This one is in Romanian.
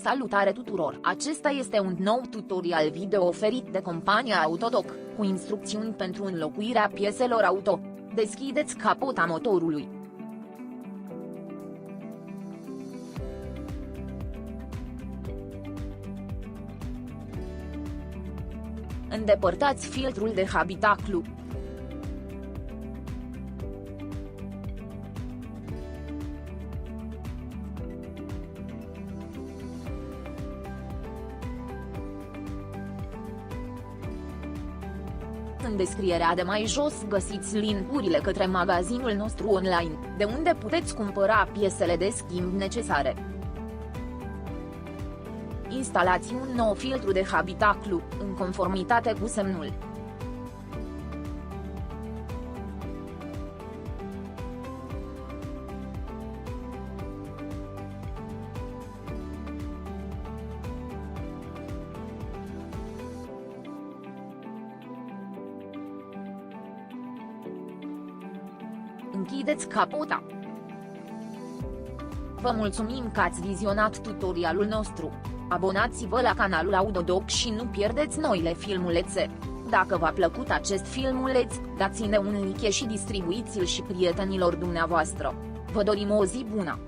Salutare tuturor! Acesta este un nou tutorial video oferit de compania Autodoc, cu instrucțiuni pentru înlocuirea pieselor auto. Deschideți capota motorului. Îndepărtați filtrul de habitaclu. În descrierea de mai jos găsiți link-urile către magazinul nostru online, de unde puteți cumpăra piesele de schimb necesare. Instalați un nou filtru de habitaclu, în conformitate cu semnul. Închideți capota. Vă mulțumim că ați vizionat tutorialul nostru. Abonați-vă la canalul Autodoc și nu pierdeți noile filmulețe. Dacă v-a plăcut acest filmuleț, dați-ne un like și distribuiți-l și prietenilor dumneavoastră. Vă dorim o zi bună!